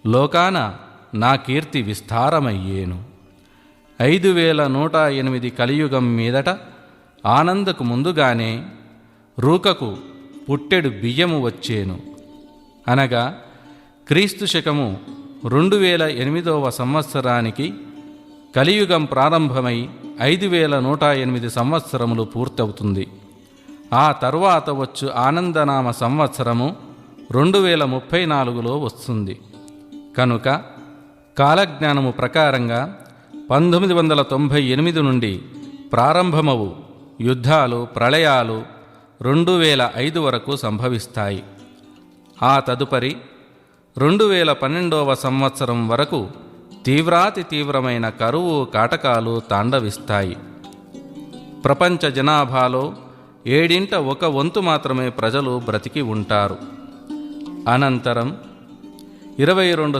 లోకాన నా కీర్తి విస్తారమయ్యేను. 5108 కలియుగం మీదట ఆనందకు ముందుగానే రూకకు పుట్టెడు బియ్యము వచ్చేను. అనగా క్రీస్తు శకము 2008 సంవత్సరానికి కలియుగం ప్రారంభమై 5108 సంవత్సరములు పూర్తవుతుంది. ఆ తరువాత వచ్చు ఆనందనామ సంవత్సరము 2034లో వస్తుంది. కనుక కాలజ్ఞానము ప్రకారంగా 1998 నుండి ప్రారంభమవు యుద్ధాలు, ప్రళయాలు 2005 వరకు సంభవిస్తాయి. ఆ తదుపరి 2012 సంవత్సరం వరకు తీవ్రాతి తీవ్రమైన కరువు, కాటకాలు తాండవిస్తాయి. ప్రపంచ జనాభాలో 1/7 మాత్రమే ప్రజలు బ్రతికి ఉంటారు. అనంతరం 22